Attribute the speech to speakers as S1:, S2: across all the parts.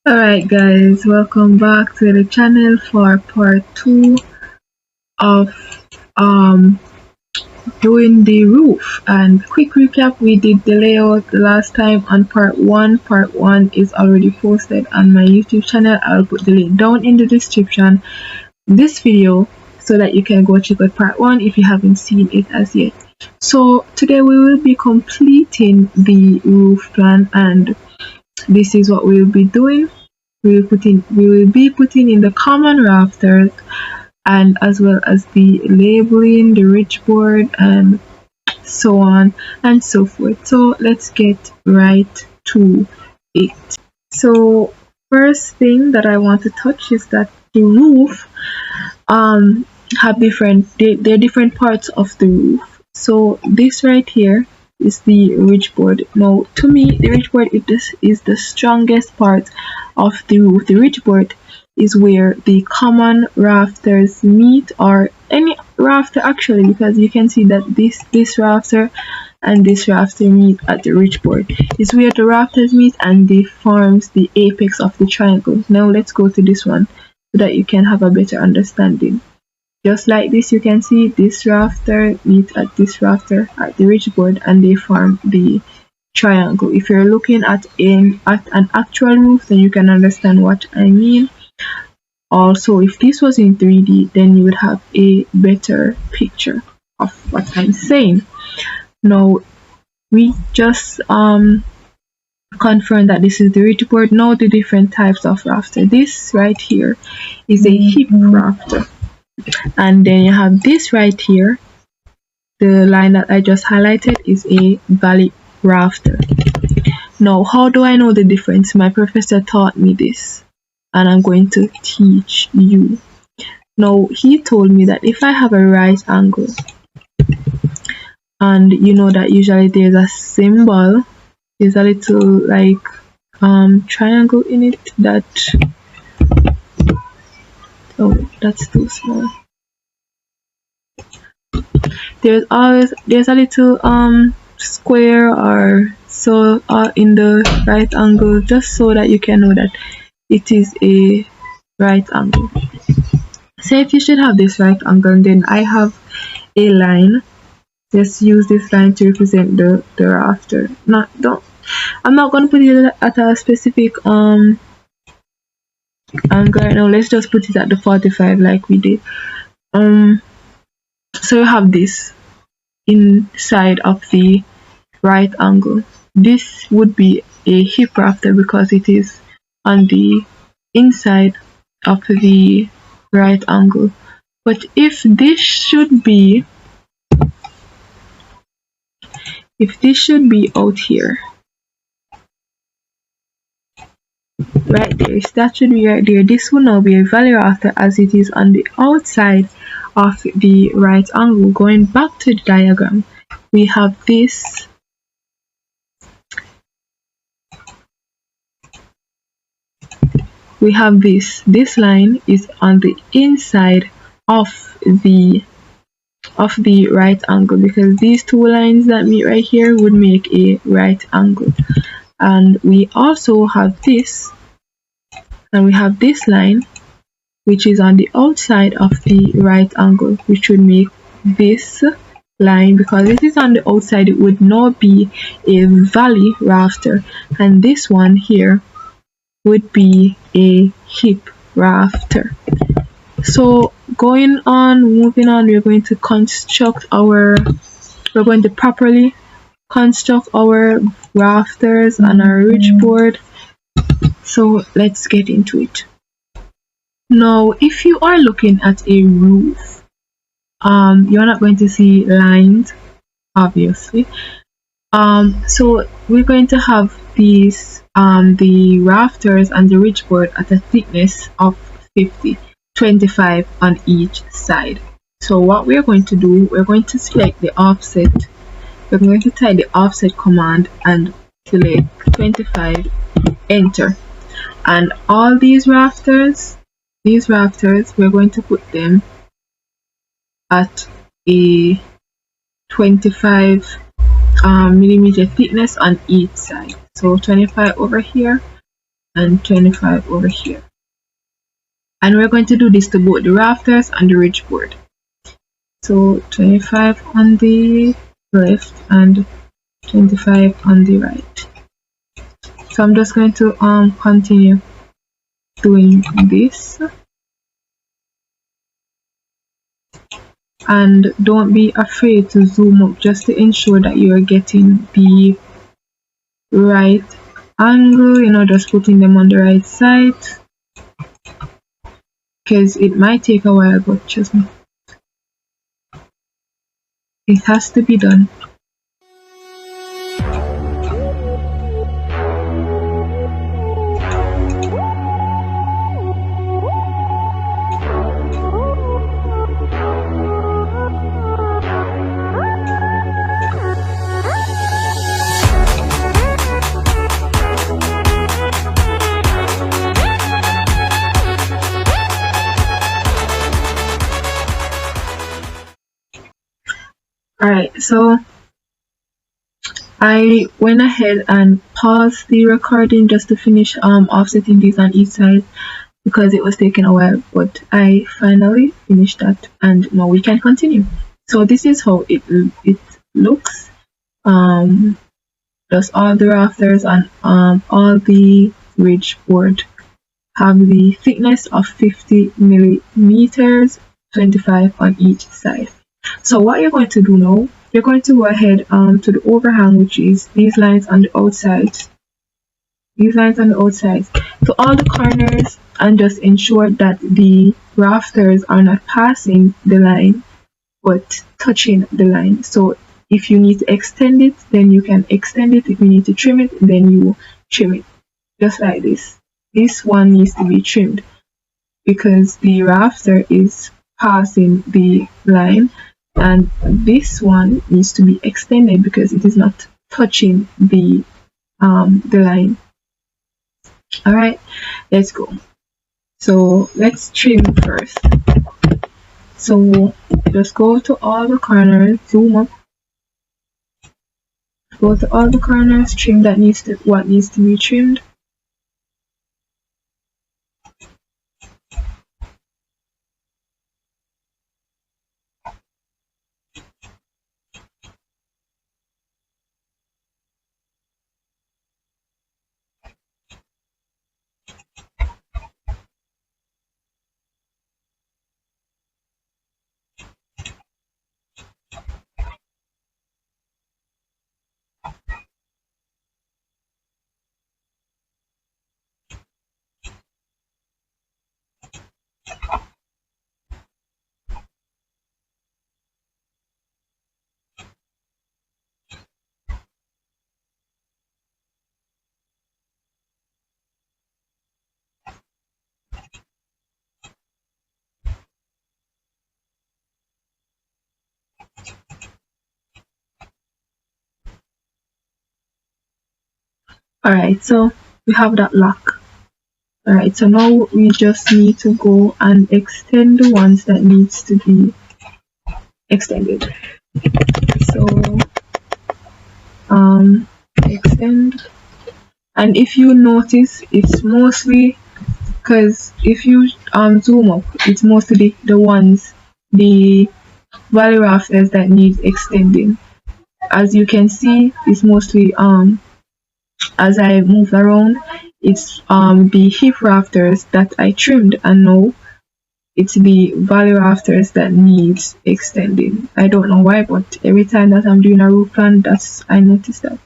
S1: Alright guys, welcome back to the channel for part 2 of um doing the roof. And quick recap, we did the layout the last time on part 1. Part 1 is already posted on my YouTube channel. I'll put the link down in the description this video so that you can go check out part 1 if you haven't seen it as yet. So today we will be completing the roof plan, and this is what we'll be doing. We will be putting in the common rafters, and as well as the labeling, the ridge board, and so on and so forth. So let's get right to it. So first thing that I want to touch is that the roof have they're different parts of the roof. So this right here is the ridge board. Now to me, the ridge board is the strongest part of the roof. The ridge board is where the common rafters meet, or any rafter actually, because you can see that this rafter and this rafter meet at the ridge board. Is where the rafters meet and they forms the apex of the triangle. Now let's go to this one so that you can have a better understanding. Just like this, you can see this rafter meets at this rafter at the ridge board and they form the triangle. If you're looking at an actual roof, then you can understand what I mean. Also, if this was in 3D, then you would have a better picture of what I'm saying. Now we just confirm that this is the ridge board. Now the different types of rafter. This right here is a hip rafter, and then you have this right here. The line that I just highlighted is a valley rafter. Now, how do I know the difference? My professor taught me this, and I'm going to teach you. Now, he told me that if I have a right angle, and you know that usually there's a symbol, there's a little like triangle in it that, oh, that's too small. There's a little square or so in the right angle, just so that you can know that it is a right angle. Say if you should have this right angle, and then I have a line. Just use this line to represent the rafter. I'm not going to put it at a specific angle right now. Let's just put it at the 45 like we did. So you have this inside of the right angle. This would be a hip rafter because it is on the inside of the right angle. But if this should be out here, right there, if that should be right there, this will now be a valley rafter as it is on the outside of the right angle. Going back to the diagram, we have this. We have this line is on the inside of the right angle, because these two lines that meet right here would make a right angle. And we also have this, and we have this line which is on the outside of the right angle, which would make this line, because this is on the outside, it would not be a valley rafter, and this one here would be a hip rafter. So moving on, we're going to properly construct our rafters and our ridge board. So let's get into it. Now, if you are looking at a roof, you're not going to see lines, obviously. So we're going to have these the rafters and the ridge board at a thickness of 25 on each side. So what we're going to do, we're going to select the offset. We're going to type the offset command and select 25, enter. And all these rafters, we're going to put them at a 25 millimeter thickness on each side. So 25 over here and 25 over here. And we're going to do this to both the rafters and the ridge board. So 25 on the left and 25 on the right. So I'm just going to continue doing this. And don't be afraid to zoom up just to ensure that you're getting the right angle, you know, just putting them on the right side, because it might take a while, but trust me, it has to be done. Alright, so I went ahead and paused the recording just to finish offsetting these on each side because it was taking a while, but I finally finished that and now we can continue. So this is how it looks. Just all the rafters and all the ridge board have the thickness of 50 millimeters, 25 on each side. So what you're going to do now, you're going to go ahead to the overhang, which is these lines on the outsides. These lines on the outsides to all the corners, and just ensure that the rafters are not passing the line but touching the line. So if you need to extend it, then you can extend it. If you need to trim it, then you trim it. Just like this. This one needs to be trimmed because the rafter is passing the line, and this one needs to be extended because it is not touching the line. Alright, let's go. So let's trim first. So just go to all the corners, zoom up, go to all the corners, trim what needs to be trimmed. Alright, so we have that lock. Alright, so now we just need to go and extend the ones that needs to be extended. So extend, and if you notice, it's mostly because if you zoom up, it's mostly the valley rafters that need extending. As you can see, it's mostly as I move around, it's the hip rafters that I trimmed, and now it's the valley rafters that needs extending. I don't know why, but every time that I'm doing a roof plan, I notice that.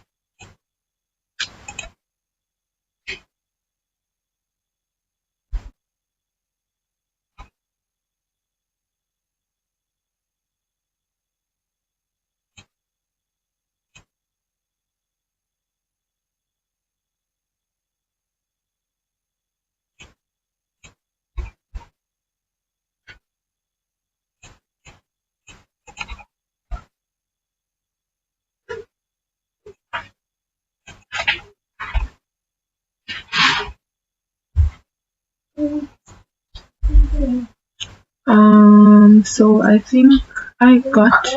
S1: So I think I got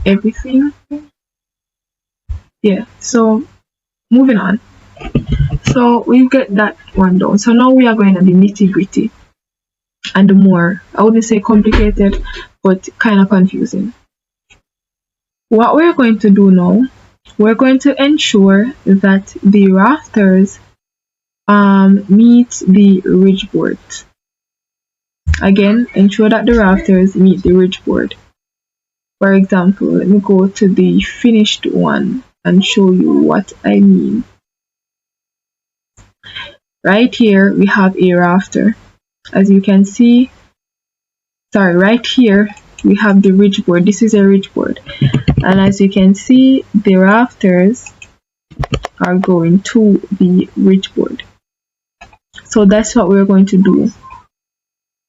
S1: everything. Yeah, so moving on. So we've got that one down. So now we are going to the nitty gritty and the more, I wouldn't say complicated, but kind of confusing. What we're going to do now, we're going to ensure that the rafters meet the ridge board. Again, ensure that the rafters meet the ridge board. For example, let me go to the finished one and show you what I mean. Right here we have a rafter. As you can see, right here we have the ridge board. This is a ridge board, and as you can see, the rafters are going to the ridge board. So that's what we're going to do.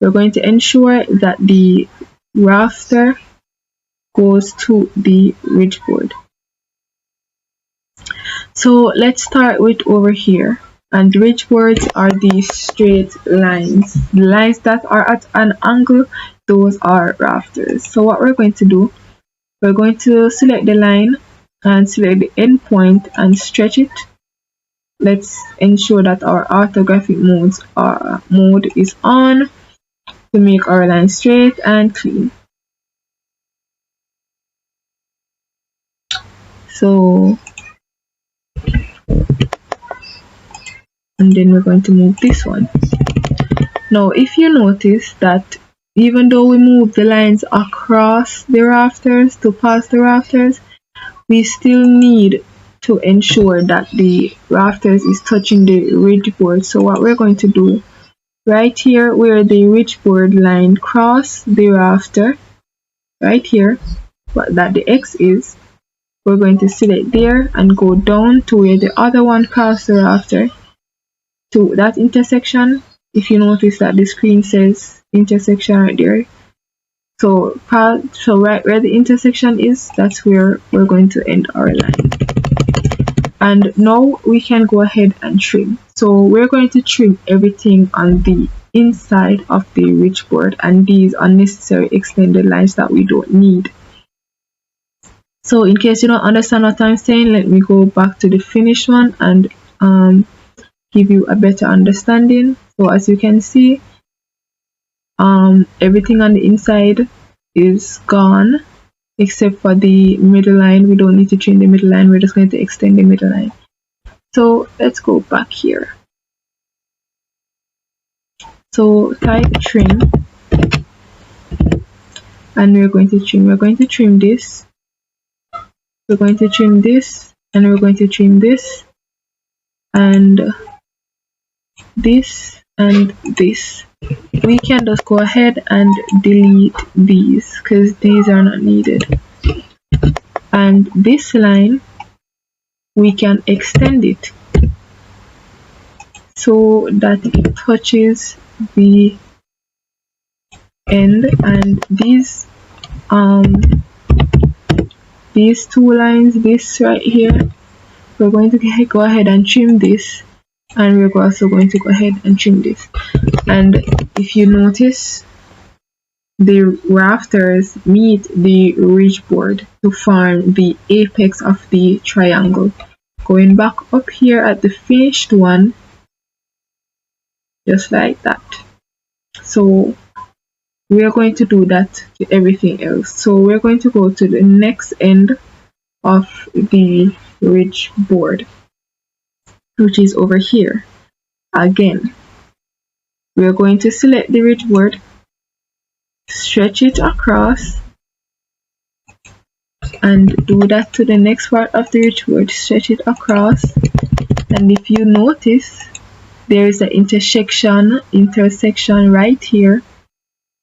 S1: We're going to ensure that the rafter goes to the ridge board. So let's start with over here. And ridge boards are these straight lines. The lines that are at an angle, those are rafters. So what we're going to do, we're going to select the line and select the end point and stretch it. Let's ensure that our orthographic mode is on to make our line straight and clean. So, and then we're going to move this one. Now, if you notice that even though we move the lines across the rafters to pass the rafters, we still need to ensure that the rafters is touching the ridge board. So what we're going to do, right here where the ridge board line cross the rafter, right here, what that the X is, we're going to select there and go down to where the other one cross the rafter to that intersection. If you notice that the screen says intersection right there, so right where the intersection is, that's where we're going to end our line. And now we can go ahead and trim. So we're going to trim everything on the inside of the ridge board and these unnecessary extended lines that we don't need. So in case you don't understand what I'm saying, let me go back to the finished one and give you a better understanding. So as you can see, everything on the inside is gone except for the middle line. We don't need to trim the middle line, we're just going to extend the middle line. So let's go back here. So type trim and we're going to trim. We're going to trim this, we're going to trim this, and we're going to trim this and this and this. We can just go ahead and delete these because these are not needed. And this line, we can extend it so that it touches the end, and these two lines, this right here, we're going to go ahead and trim this, and we're also going to go ahead and trim this. And if you notice, the rafters meet the ridge board to form the apex of the triangle. Going back up here at the finished one, just like that. So we are going to do that to everything else. So we're going to go to the next end of the ridge board, which is over here. Again, we are going to select the ridge board, stretch it across, and do that to the next part of the ridge board, stretch it across. And if you notice, there is an intersection right here,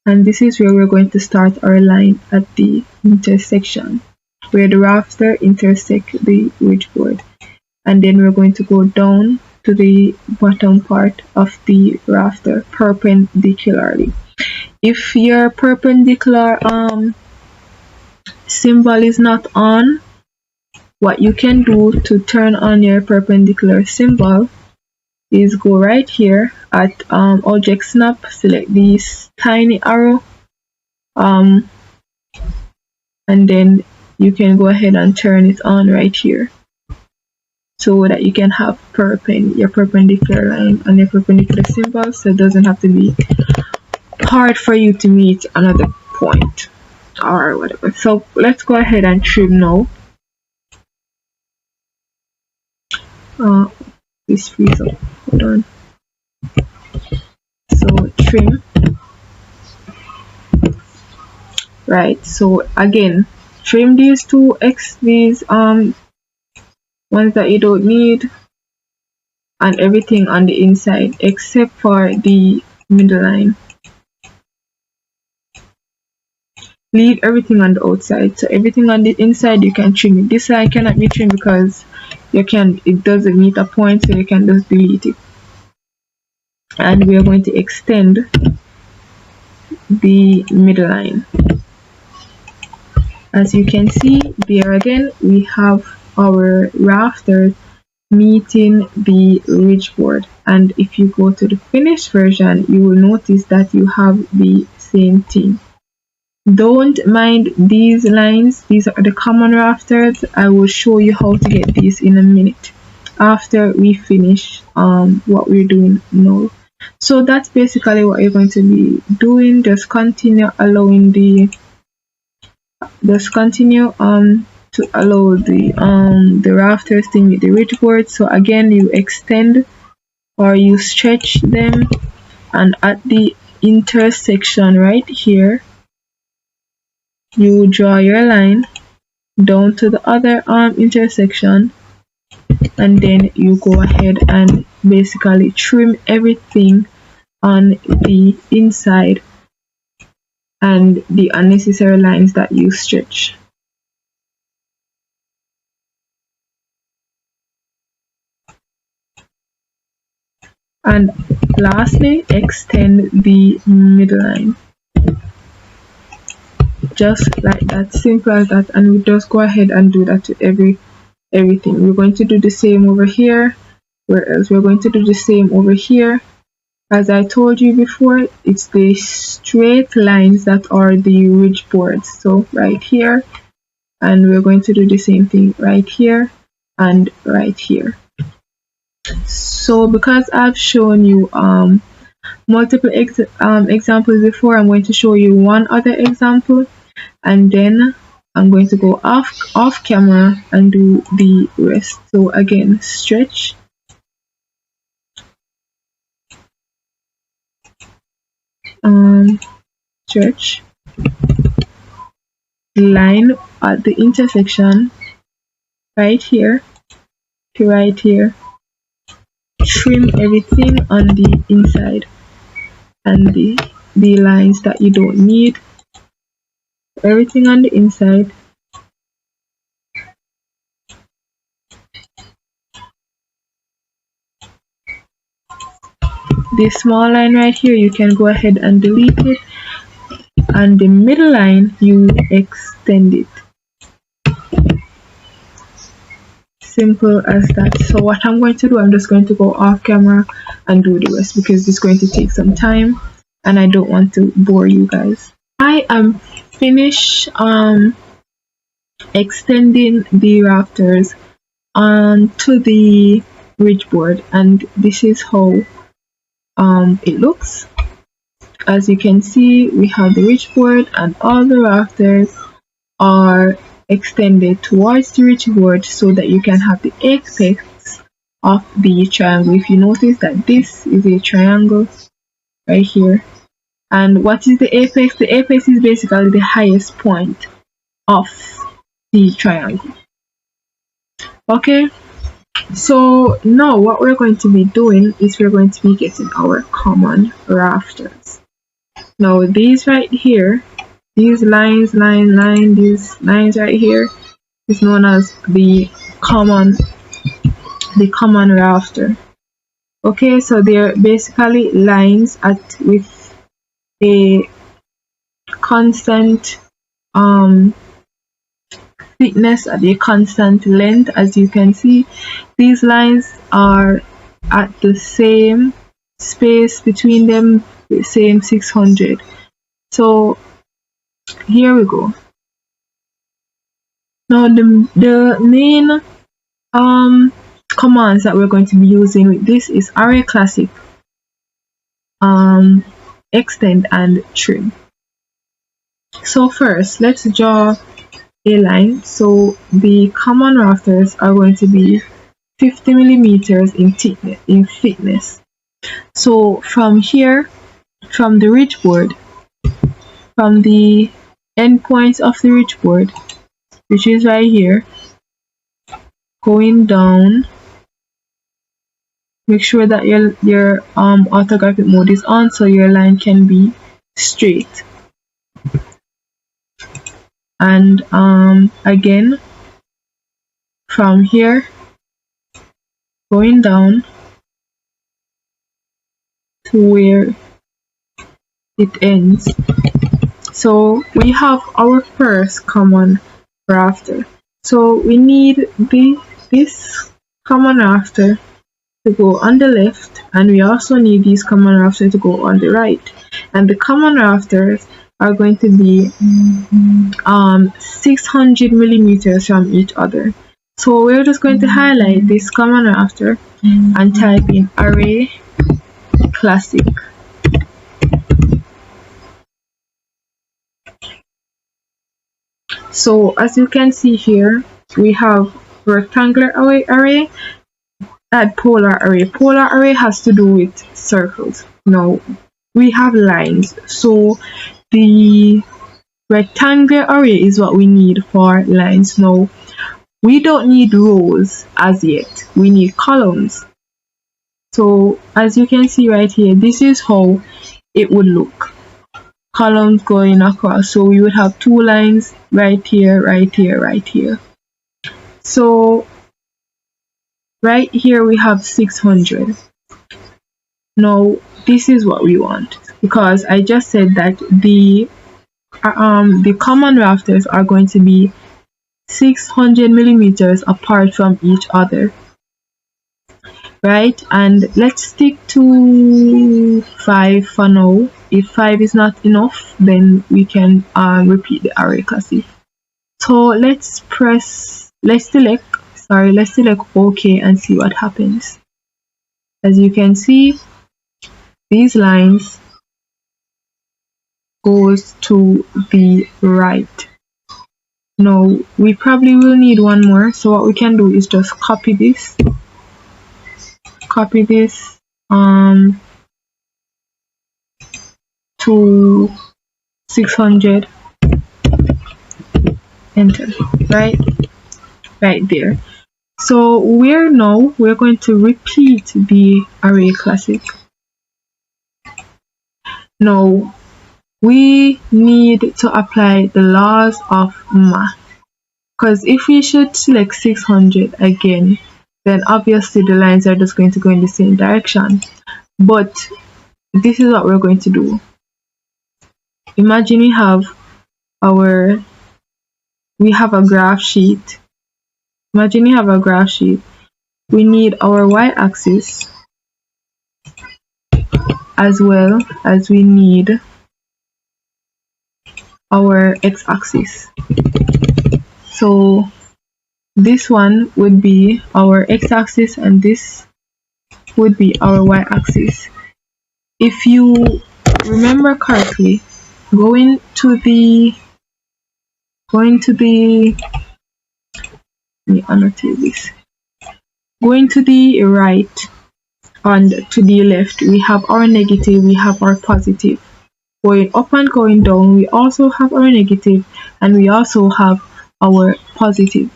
S1: and this is where we're going to start our line, at the intersection where the rafter intersect the ridge board. And then we're going to go down to the bottom part of the rafter perpendicularly. If your perpendicular symbol is not on, what you can do to turn on your perpendicular symbol is go right here at object snap, select this tiny arrow, and then you can go ahead and turn it on right here. so that you can have your perpendicular line and your perpendicular symbol, so it doesn't have to be hard for you to meet another point or whatever. So let's go ahead and trim now. This freeze up. Hold on. So trim. Right. So again, trim these these ones that you don't need, and everything on the inside except for the middle line. Leave everything on the outside. So everything on the inside you can trim it. This line cannot be trimmed because it doesn't meet a point, so you can just delete it. And we are going to extend the middle line. As you can see there again, we have our rafters meeting the ridge board, and if you go to the finished version, you will notice that you have the same thing. Don't mind these lines, these are the common rafters. I will show you how to get these in a minute after we finish what we're doing now. So that's basically what you're going to be doing. Just continue allowing to allow the rafters to meet the ridge board. So again, you extend or you stretch them, and at the intersection right here, you draw your line down to the other intersection, and then you go ahead and basically trim everything on the inside and the unnecessary lines that you stretch. And lastly, extend the middle line. Just like that, simple as that, and we just go ahead and do that to everything. We're going to do the same over here. Where else? We're going to do the same over here. As I told you before, it's the straight lines that are the ridge boards. So right here, and we're going to do the same thing right here and right here. So because I've shown you multiple examples before, I'm going to show you one other example, and then I'm going to go off camera and do the rest. So again, stretch, stretch, line at the intersection right here to right here, trim everything on the inside and the lines that you don't need, everything on the inside. This small line right here, you can go ahead and delete it, and the middle line you extend it. Simple as that. So what I'm going to do, I'm just going to go off camera and do the rest because it's going to take some time and I don't want to bore you guys. I am finished extending the rafters onto the ridge board, and this is how it looks. As you can see, we have the ridge board and all the rafters are extended towards the ridge board so that you can have the apex of the triangle. If you notice that this is a triangle right here, and what is the apex? The apex is basically the highest point of the triangle. Okay, so now what we're going to be doing is we're going to be getting our common rafters. Now these right here, these lines, these lines right here is known as the common rafter. Okay, so they're basically lines with a constant thickness at a constant length. As you can see, these lines are at the same space between them, the same 600. So here we go. Now the main commands that we're going to be using with this is array classic, extend, and trim. So first, let's draw a line. So the common rafters are going to be 50 millimeters in thickness. So from here, from the ridge board, from the endpoints of the ridge board, which is right here, going down, make sure that your orthographic mode is on so your line can be straight. And again, from here, going down to where it ends. So we have our first common rafter. So we need this common rafter to go on the left, and we also need these common rafters to go on the right. And the common rafters are going to be 600 millimeters from each other. So we're just going to highlight this common rafter and type in array classic. So as you can see here, we have rectangular array and polar array. Polar array has to do with circles. Now we have lines, so the rectangular array is what we need for lines. Now we don't need rows as yet, we need columns. So as you can see right here, this is how it would look, columns going across. So we would have two lines right here, right here, right here. So right here we have 600. Now this is what we want, because I just said that the common rafters are going to be 600 millimeters apart from each other, right? And let's stick to 5 for now. If 5 is not enough, then we can repeat the array classic. So let's select OK and see what happens. As you can see, these lines goes to the right. Now we probably will need one more, so what we can do is just copy this to 600, enter, right there. So we're going to repeat the array classic. Now we need to apply the laws of math, because if we should select 600 again, then obviously the lines are just going to go in the same direction. But this is what we're going to do. Imagine we have a graph sheet. Imagine we have a graph sheet. We need our y-axis as well as we need our x-axis. So this one would be our x-axis and this would be our y-axis. If you remember correctly, going to the right and to the left, we have our negative, we have our positive. Going up and going down, we also have our negative and we also have our positive.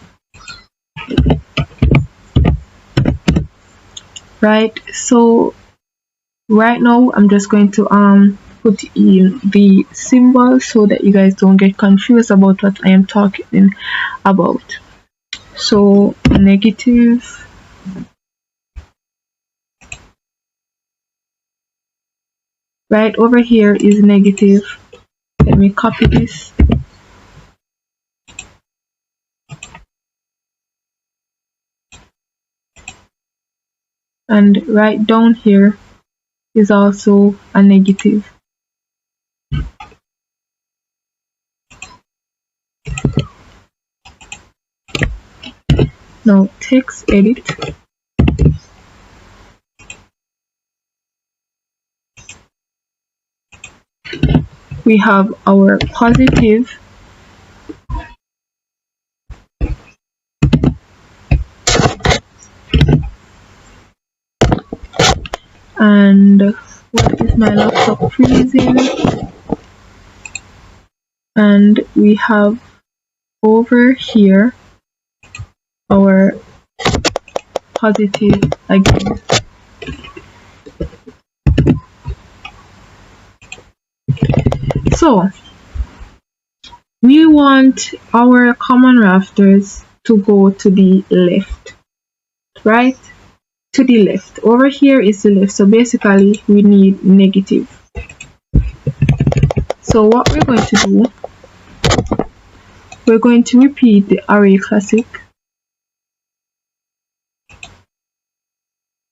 S1: Right, so right now I'm just going to put in the symbol so that you guys don't get confused about what I am talking about. So negative, right over here is negative. Let me copy this. And right down here is also a negative. Now text edit, we have our positive, and what is my laptop freezing? And we have over here our positive again. So we want our common rafters to go to the left, right? To the left. Over here is the left, so basically we need negative. So what we're going to do, we're going to repeat the array classic.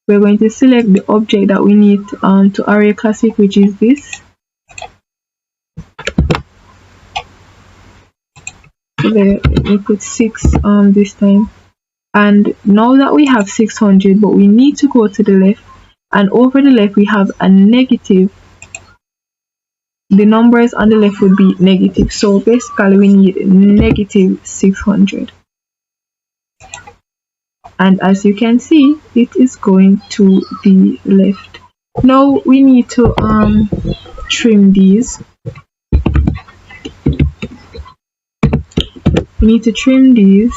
S1: We're going to select the object that we need to array classic, which is this. Let me put 6 this time. And now that we have 600, but we need to go to the left, and over the left we have a negative. The numbers on the left would be negative, so basically we need negative 600. And as you can see, it is going to the left. Now we need to trim these. We need to trim these.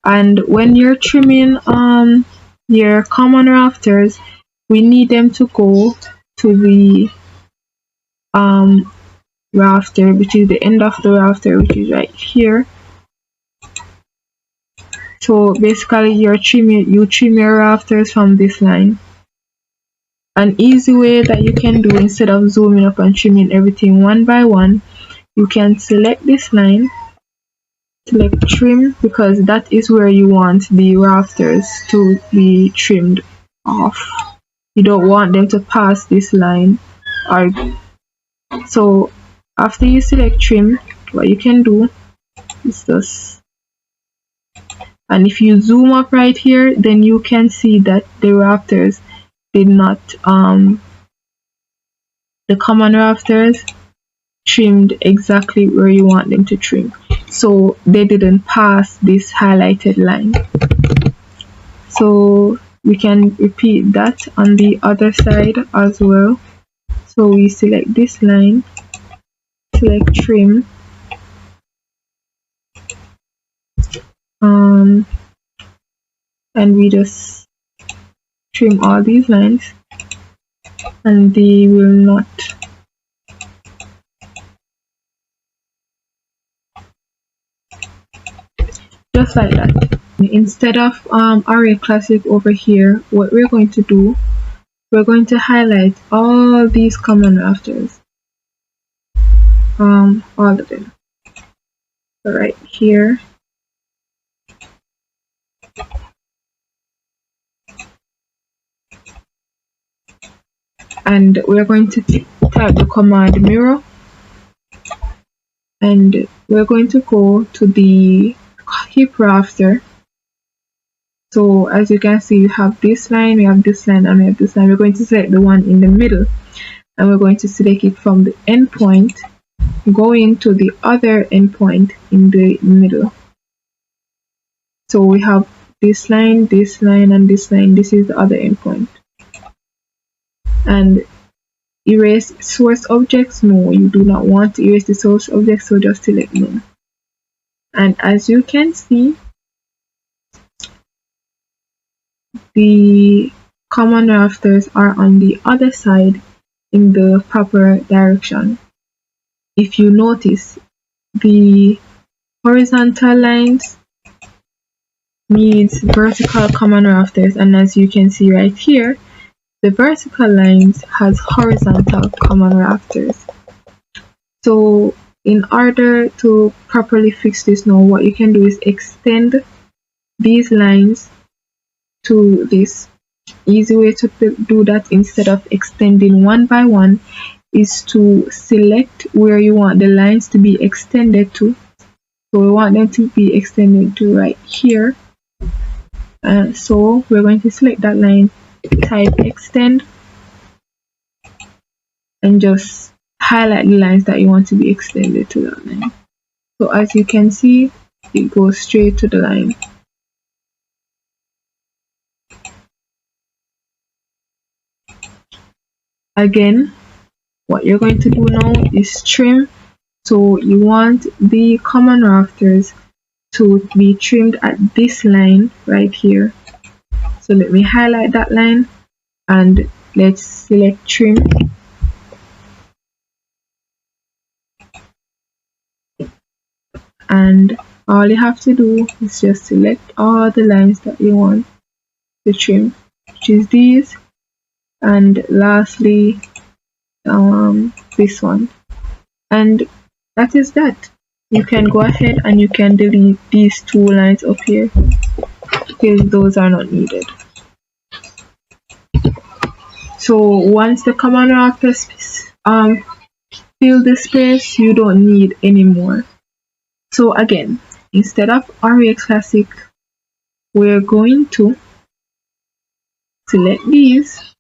S1: And when you're trimming your common rafters, we need them to go to the rafter, which is the end of the rafter, which is right here. So basically you trim your rafters from this line. An easy way that you can do, instead of zooming up and trimming everything one by one, you can select this line, select trim, because that is where you want the rafters to be trimmed off. You don't want them to pass this line. So after you select trim, what you can do is this. And if you zoom up right here, then you can see that the rafters did not, the common rafters trimmed exactly where you want them to trim. So they didn't pass this highlighted line. So we can repeat that on the other side as well. So we select this line, select trim, and we just trim all these lines, and they will not just like that. Instead of array classic over here, what we're going to do, we're going to highlight all these common rafters, all of them. So right here, and we're going to type the command mirror, and we're going to go to the hip rafter. So as you can see, you have this line, we have this line, and we have this line. We're going to select the one in the middle, and we're going to select it from the endpoint going to the other endpoint in the middle. So we have this line, and this line. This is the other endpoint. And erase source objects? No, you do not want to erase the source objects, so just select none. And as you can see, the common rafters are on the other side in the proper direction. If you notice, the horizontal lines needs vertical common rafters, and as you can see right here, the vertical lines has horizontal common rafters. So in order to properly fix this now, what you can do is extend these lines to this. Easy way to do that, instead of extending one by one, is to select where you want the lines to be extended to. So we want them to be extended to right here. So we're going to select that line, type extend, and just highlight the lines that you want to be extended to that line. So as you can see, it goes straight to the line. Again, what you're going to do now is trim. So you want the common rafters to be trimmed at this line right here. So let me highlight that line and let's select trim. And all you have to do is just select all the lines that you want to trim, which is these, and lastly this one, and that is that. You can go ahead and you can delete these two lines up here because those are not needed. So once the common rafters fill the space, you don't need any more. So again, instead of Array Classic, we're going to select these,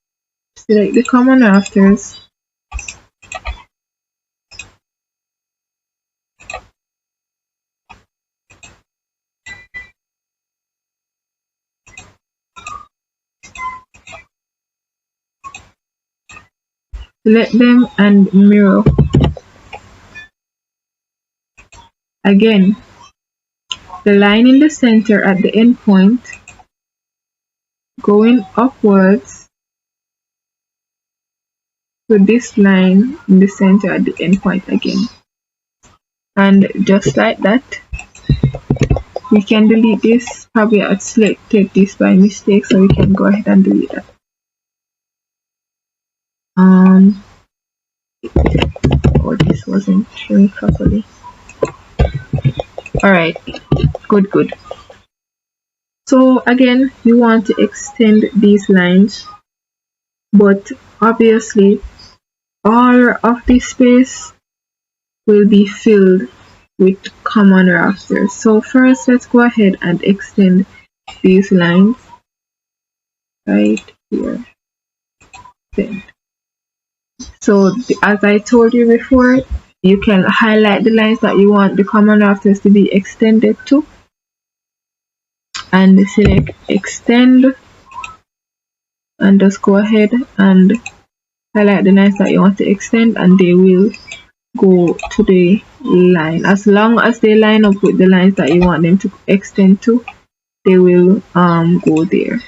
S1: select the common rafters, select them and mirror. Again, the line in the center at the endpoint going upwards to this line in the center at the endpoint again. And just like that, we can delete this. Probably I selected this by mistake, so we can go ahead and delete that. Oh, this wasn't showing properly. Alright, good. So again, you want to extend these lines, but obviously all of this space will be filled with common rafters. So first, let's go ahead and extend these lines right here. Then, so as I told you before, you can highlight the lines that you want the common rafters to be extended to and select extend, and just go ahead and highlight the lines that you want to extend, and they will go to the line. As long as they line up with the lines that you want them to extend to, they will go there.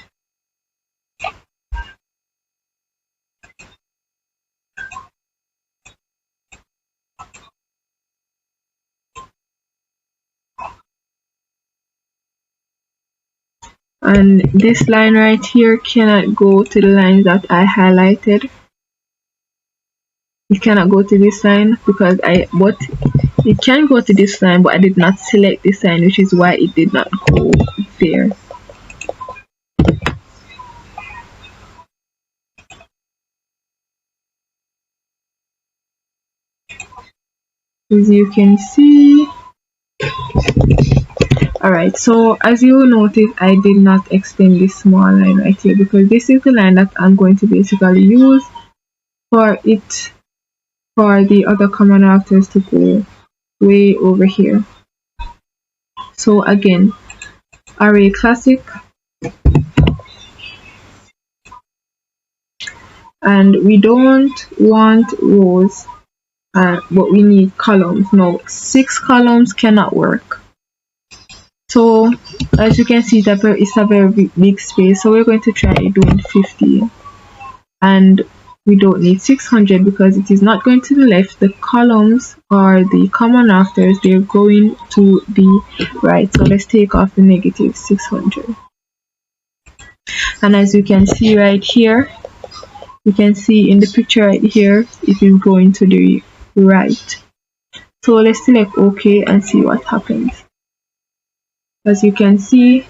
S1: And this line right here cannot go to the lines that I highlighted. It cannot go to this line because but it can go to this line, but I did not select this line, which is why it did not go there. As you can see. Alright, so as you will notice, I did not extend this small line right here because this is the line that I'm going to basically use for the other common rafters to go way over here. So again, Array Classic, and we don't want rows, but we need columns. No, 6 columns cannot work. So as you can see, it's a very big space, so we're going to try doing 50, and we don't need 600 because it is not going to the left. The columns or the common rafters, they're going to the right. So let's take off the negative 600, and as you can see right here, you can see in the picture right here, it is going to the right. So let's select OK and see what happens. As you can see,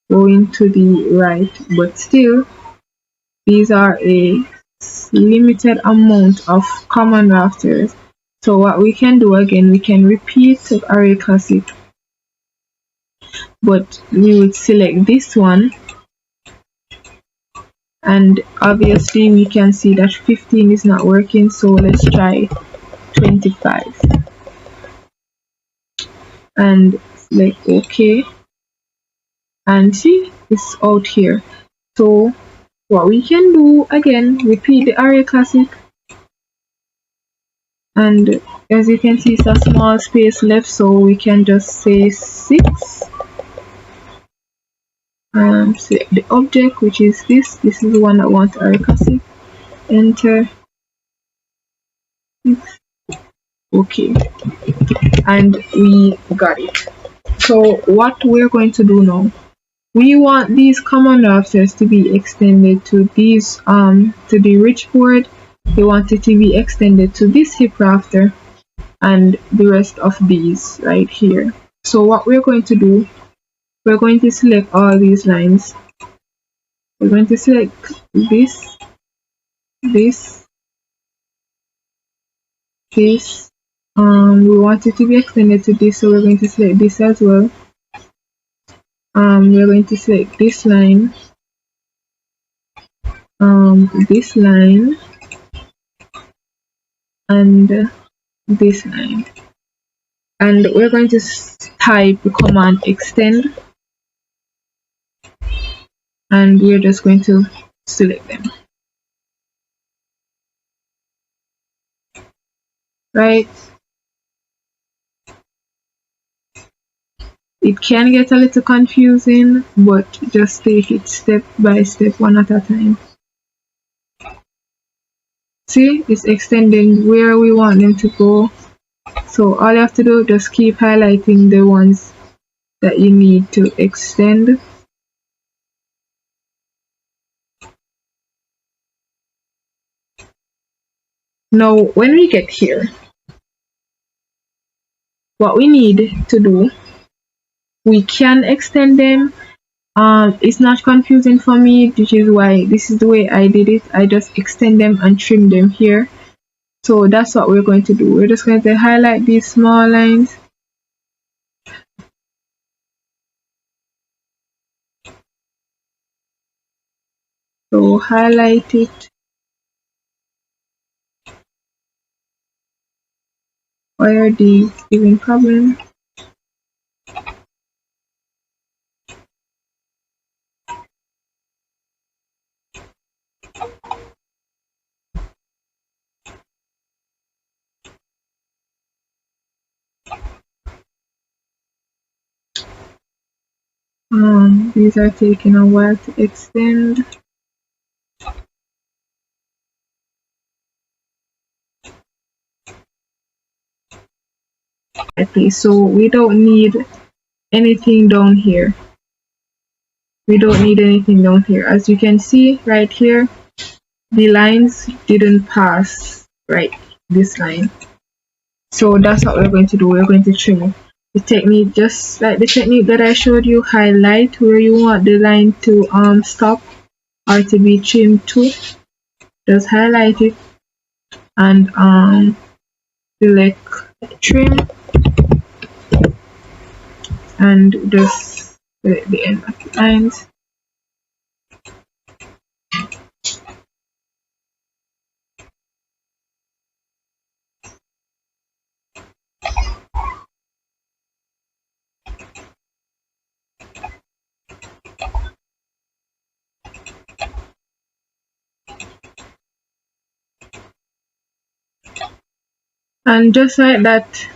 S1: going to the right, but still these are a limited amount of common rafters. So what we can do, again, we can repeat Array Classic, but we would select this one and obviously we can see that 15 is not working, so let's try 25 and select OK, and see it's out here. So what we can do again, repeat the array classic, and as you can see it's a small space left, so we can just say 6. Select the object, which is this is the one that wants array classic, enter, OK, and we got it. So what we're going to do now, we want these common rafters to be extended to these to the ridge board. We want it to be extended to this hip rafter and the rest of these right here. So what we're going to do, we're going to select all these lines. We're going to select this, this, this. We want it to be extended to this, so we're going to select this as well. We're going to select this line, this line, and this line, and we're going to type the command extend, and we're just going to select them. Right, it can get a little confusing, but just take it step by step, one at a time. See, it's extending where we want them to go. So all you have to do, just keep highlighting the ones that you need to extend. Now when we get here, what we need to do, we can extend them. It's not confusing for me, which is why this is the way I did it. I just extend them and trim them here. So that's what we're going to do. We're just going to highlight these small lines. So highlight it. Why are these giving problem? These are taking a while to extend. Okay, so we don't need anything down here. We don't need anything down here. As you can see right here, the lines didn't pass right this line. So that's what we're going to do. We're going to trim it. The technique, just like the technique that I showed you, highlight where you want the line to stop or to be trimmed to. Just highlight it and select trim and just select the end of the lines. And just like that,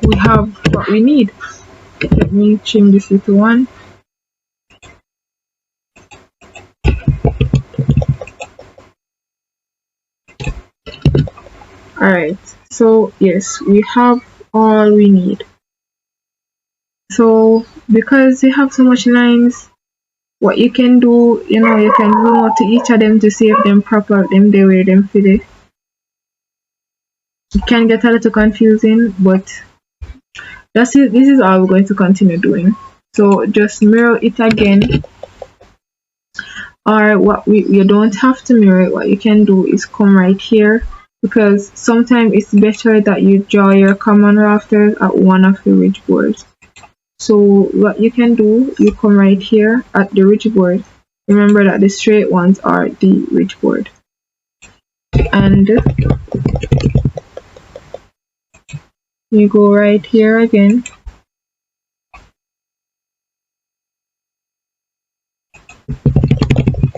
S1: we have what we need. Let me trim this little one. Alright, so yes, we have all we need. So because you have so much lines, what you can do, you can zoom out to each of them to save them proper, them the way them fit it. It can get a little confusing, but this is all we're going to continue doing. So just mirror it again, or what you don't have to mirror it. What you can do is come right here, because sometimes it's better that you draw your common rafters at one of the ridge boards. So what you can do, you come right here at the ridge board. Remember that the straight ones are the ridge board, and you go right here again,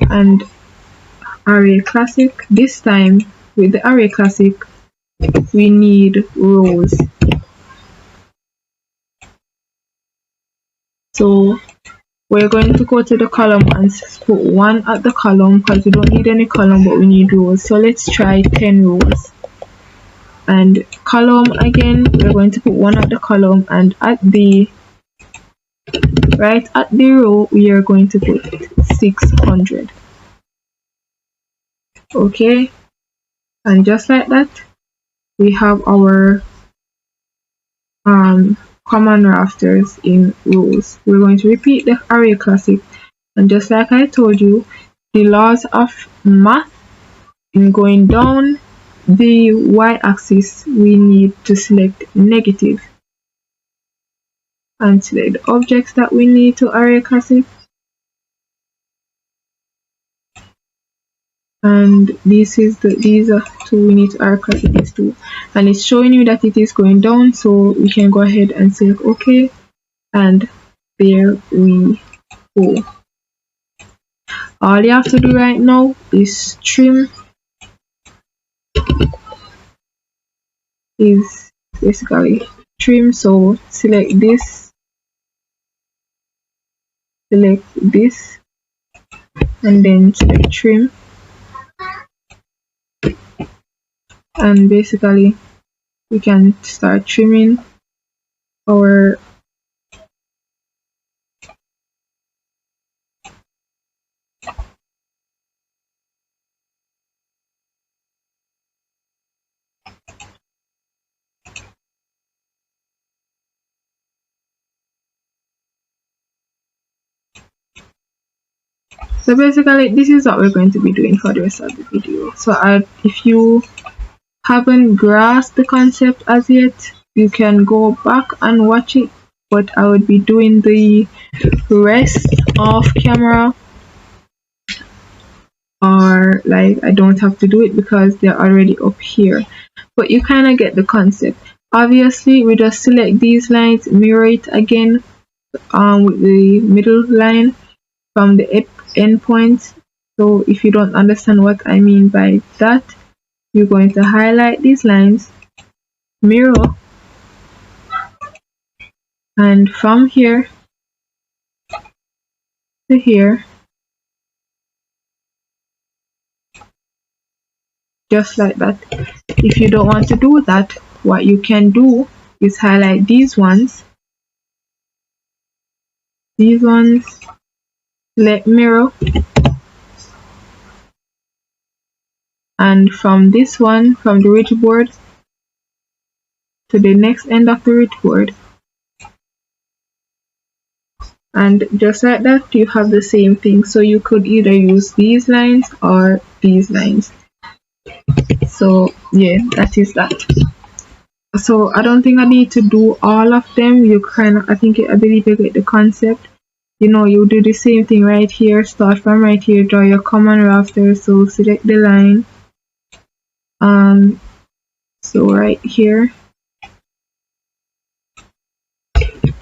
S1: and Array Classic. This time with the Array Classic we need rows. So we're going to go to the column and put 1 at the column because we don't need any column, but we need rows. So let's try 10 rows. And column again, we're going to put 1 at the column, and at the right at the row we are going to put 600. Okay, and just like that we have our common rafters in rows. We're going to repeat the Array Classic, and just like I told you, the laws of math, in going down the y-axis we need to select negative and select the objects that we need to Array Classic, and these are 2 we need to Array Classic these 2, and it's showing you that it is going down, so we can go ahead and select OK, and there we go. All you have to do right now is trim, is basically trim. So select this, and then select trim, and basically we can start trimming our so basically this is what we're going to be doing for the rest of the video. So if you haven't grasped the concept as yet, you can go back and watch it, but I would be doing the rest off camera, or like I don't have to do it because they're already up here, but you kind of get the concept. Obviously we just select these lines, mirror it again with the middle line from the end points. So if you don't understand what I mean by that, you're going to highlight these lines, mirror, and from here to here, just like that. If you don't want to do that, what you can do is highlight these ones, select mirror, and from this one, from the ridge board to the next end of the ridge board, and just like that you have the same thing. So you could either use these lines or these lines. So yeah, that is that. So I don't think I need to do all of them. You I believe you get the concept. You know, you do the same thing right here. Start from right here, draw your common rafter. So select the line, so right here,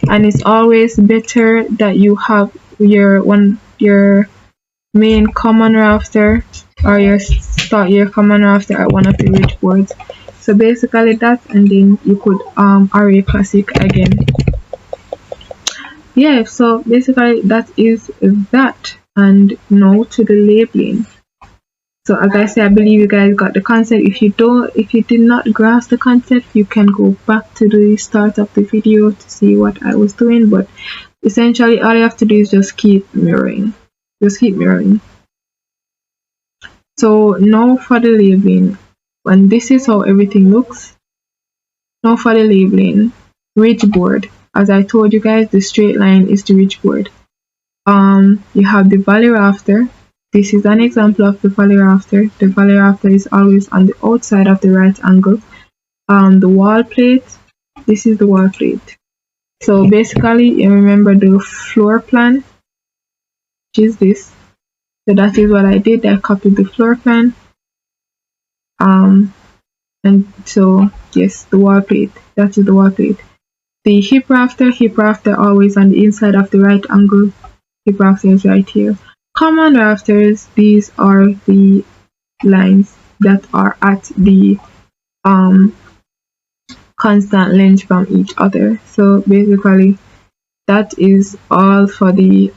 S1: and it's always better that you have your main common rafter, or start your common rafter at one of the ridge boards. So basically that, and then you could Array Classic again. Yeah, so basically that is that. And now to the labeling. So as I said, I believe you guys got the concept. If you did not grasp the concept, you can go back to the start of the video to see what I was doing, but essentially all you have to do is just keep mirroring. So now for the labeling, and this is how everything looks. Now for the labeling, ridge board. As I told you guys, the straight line is the ridge board. You have the valley rafter. This is an example of the valley rafter. The valley rafter is always on the outside of the right angle. The wall plate. This is the wall plate. So basically, you remember the floor plan, which is this. So that is what I did. I copied the floor plan. And so yes, the wall plate. That is the wall plate. The hip rafter always on the inside of the right angle. Hip rafter is right here. Common rafters, these are the lines that are at the constant length from each other. So basically that is all for the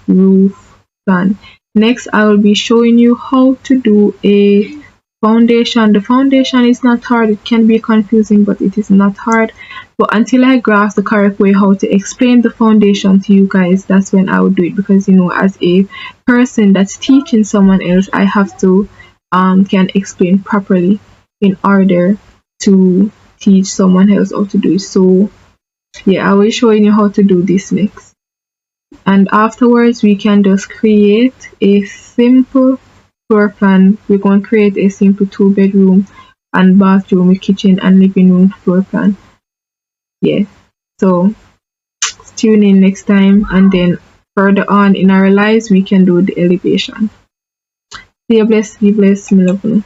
S1: roof plan. Next, I will be showing you how to do a foundation. The foundation is not hard. It can be confusing, but it is not hard. But until I grasp the correct way how to explain the foundation to you guys, that's when I would do it. Because as a person that's teaching someone else, I have to can explain properly in order to teach someone else how to do it. So yeah, I will showing you how to do this next. And afterwards, we can just create a simple floor plan. We're going to create a simple 2-bedroom and bathroom with kitchen and living room floor plan. Yeah, so tune in next time, and then further on in our lives, we can do the elevation. Be blessed, be blessed, my love.